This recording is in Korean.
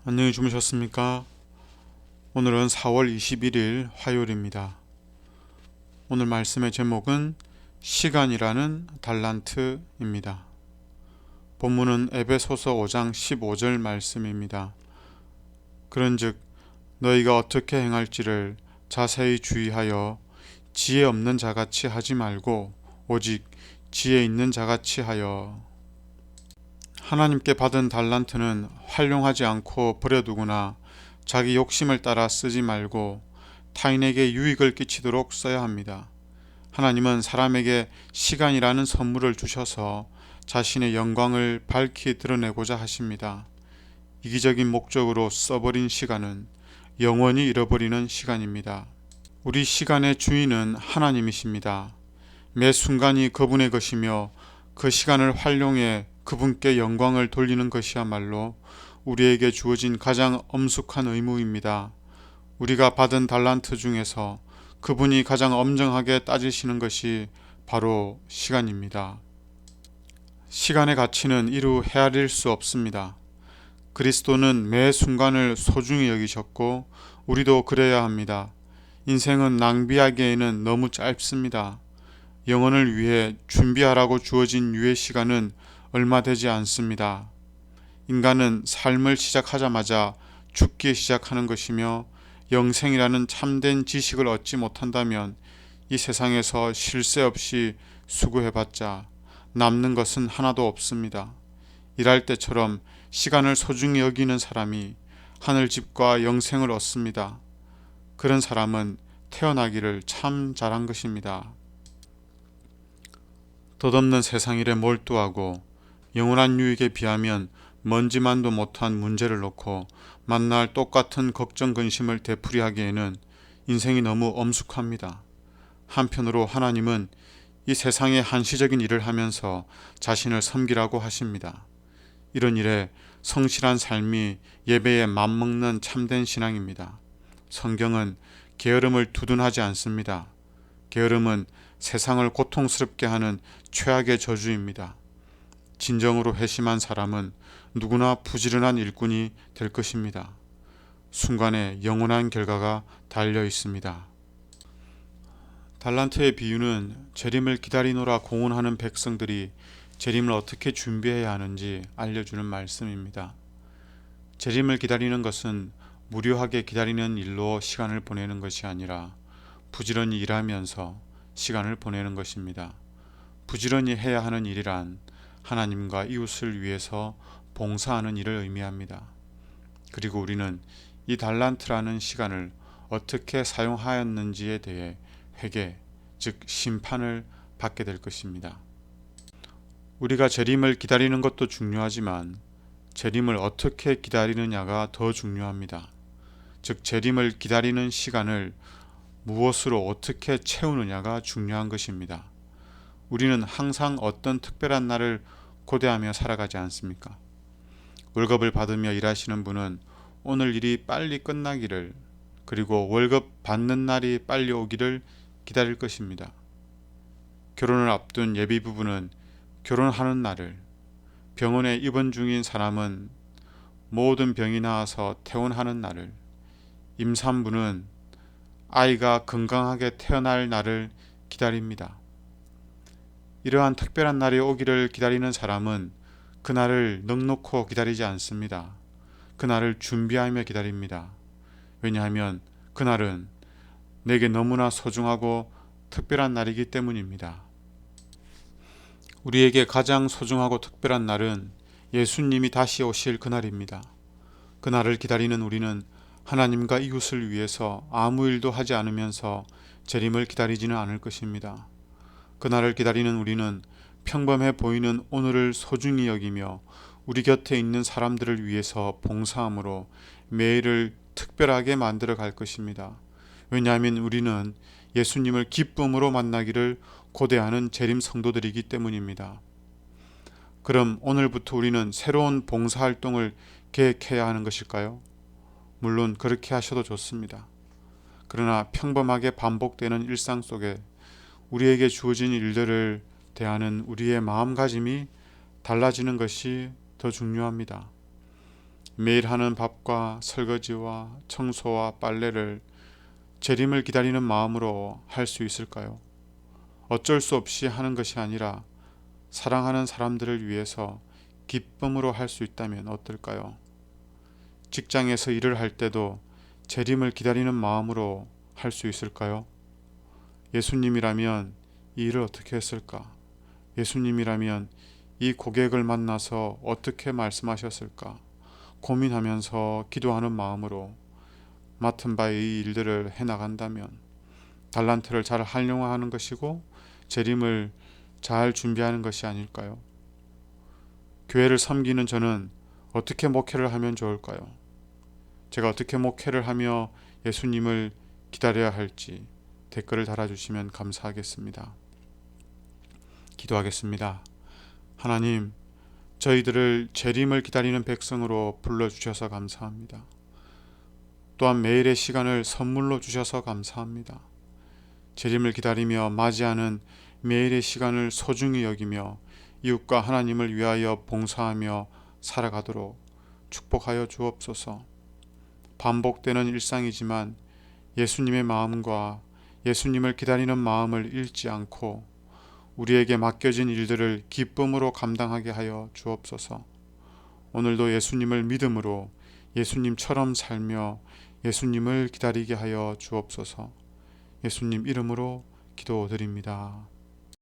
안녕히 주무셨습니까? 오늘은 4월 21일 화요일입니다. 오늘 말씀의 제목은 시간이라는 달란트입니다. 본문은 에베소서 5장 15절 말씀입니다. 그런즉 너희가 어떻게 행할지를 자세히 주의하여 지혜 없는 자같이 하지 말고 오직 지혜 있는 자같이 하여. 하나님께 받은 달란트는 활용하지 않고 버려두거나 자기 욕심을 따라 쓰지 말고 타인에게 유익을 끼치도록 써야 합니다. 하나님은 사람에게 시간이라는 선물을 주셔서 자신의 영광을 밝히 드러내고자 하십니다. 이기적인 목적으로 써버린 시간은 영원히 잃어버리는 시간입니다. 우리 시간의 주인은 하나님이십니다. 매 순간이 그분의 것이며 그 시간을 활용해 그분께 영광을 돌리는 것이야말로 우리에게 주어진 가장 엄숙한 의무입니다. 우리가 받은 달란트 중에서 그분이 가장 엄정하게 따지시는 것이 바로 시간입니다. 시간의 가치는 이루 헤아릴 수 없습니다. 그리스도는 매 순간을 소중히 여기셨고 우리도 그래야 합니다. 인생은 낭비하기에는 너무 짧습니다. 영혼을 위해 준비하라고 주어진 유의 시간은 얼마 되지 않습니다. 인간은 삶을 시작하자마자 죽기 시작하는 것이며 영생이라는 참된 지식을 얻지 못한다면 이 세상에서 쉴 새 없이 수고해봤자 남는 것은 하나도 없습니다. 일할 때처럼 시간을 소중히 여기는 사람이 하늘집과 영생을 얻습니다. 그런 사람은 태어나기를 참 잘한 것입니다. 덧없는 세상 일에 몰두하고 영원한 유익에 비하면 먼지만도 못한 문제를 놓고 만날 똑같은 걱정 근심을 되풀이하기에는 인생이 너무 엄숙합니다. 한편으로 하나님은 이 세상의 한시적인 일을 하면서 자신을 섬기라고 하십니다. 이런 일에 성실한 삶이 예배에 맘먹는 참된 신앙입니다. 성경은 게으름을 두둔하지 않습니다. 게으름은 세상을 고통스럽게 하는 최악의 저주입니다. 진정으로 회심한 사람은 누구나 부지런한 일꾼이 될 것입니다. 순간에 영원한 결과가 달려 있습니다. 달란트의 비유는 재림을 기다리노라 공언하는 백성들이 재림을 어떻게 준비해야 하는지 알려주는 말씀입니다. 재림을 기다리는 것은 무료하게 기다리는 일로 시간을 보내는 것이 아니라 부지런히 일하면서 시간을 보내는 것입니다. 부지런히 해야 하는 일이란 하나님과 이웃을 위해서 봉사하는 일을 의미합니다. 그리고 우리는 이 달란트라는 시간을 어떻게 사용하였는지에 대해 회개, 즉 심판을 받게 될 것입니다. 우리가 재림을 기다리는 것도 중요하지만 재림을 어떻게 기다리느냐가 더 중요합니다. 즉 재림을 기다리는 시간을 무엇으로 어떻게 채우느냐가 중요한 것입니다. 우리는 항상 어떤 특별한 날을 고대하며 살아가지 않습니까? 월급을 받으며 일하시는 분은 오늘 일이 빨리 끝나기를, 그리고 월급 받는 날이 빨리 오기를 기다릴 것입니다. 결혼을 앞둔 예비 부부는 결혼하는 날을, 병원에 입원 중인 사람은 모든 병이 나아서 퇴원하는 날을, 임산부는 아이가 건강하게 태어날 날을 기다립니다. 이러한 특별한 날이 오기를 기다리는 사람은 그날을 넉넉히 기다리지 않습니다. 그날을 준비하며 기다립니다. 왜냐하면 그날은 내게 너무나 소중하고 특별한 날이기 때문입니다. 우리에게 가장 소중하고 특별한 날은 예수님이 다시 오실 그날입니다. 그날을 기다리는 우리는 하나님과 이웃을 위해서 아무 일도 하지 않으면서 재림을 기다리지는 않을 것입니다. 그날을 기다리는 우리는 평범해 보이는 오늘을 소중히 여기며 우리 곁에 있는 사람들을 위해서 봉사함으로 매일을 특별하게 만들어 갈 것입니다. 왜냐하면 우리는 예수님을 기쁨으로 만나기를 고대하는 재림 성도들이기 때문입니다. 그럼 오늘부터 우리는 새로운 봉사활동을 계획해야 하는 것일까요? 물론 그렇게 하셔도 좋습니다. 그러나 평범하게 반복되는 일상 속에 우리에게 주어진 일들을 대하는 우리의 마음가짐이 달라지는 것이 더 중요합니다. 매일 하는 밥과 설거지와 청소와 빨래를 재림을 기다리는 마음으로 할 수 있을까요? 어쩔 수 없이 하는 것이 아니라 사랑하는 사람들을 위해서 기쁨으로 할 수 있다면 어떨까요? 직장에서 일을 할 때도 재림을 기다리는 마음으로 할 수 있을까요? 예수님이라면 이 일을 어떻게 했을까? 예수님이라면 이 고객을 만나서 어떻게 말씀하셨을까? 고민하면서 기도하는 마음으로 맡은 바의 이 일들을 해나간다면 달란트를 잘 활용하는 것이고 재림을 잘 준비하는 것이 아닐까요? 교회를 섬기는 저는 어떻게 목회를 하면 좋을까요? 제가 어떻게 목회를 하며 예수님을 기다려야 할지 댓글을 달아주시면 감사하겠습니다. 기도하겠습니다. 하나님, 저희들을 재림을 기다리는 백성으로 불러주셔서 감사합니다. 또한 매일의 시간을 선물로 주셔서 감사합니다. 재림을 기다리며 맞이하는 매일의 시간을 소중히 여기며 이웃과 하나님을 위하여 봉사하며 살아가도록 축복하여 주옵소서. 반복되는 일상이지만 예수님의 마음과 예수님을 기다리는 마음을 잃지 않고 우리에게 맡겨진 일들을 기쁨으로 감당하게 하여 주옵소서. 오늘도 예수님을 믿음으로 예수님처럼 살며 예수님을 기다리게 하여 주옵소서. 예수님 이름으로 기도드립니다.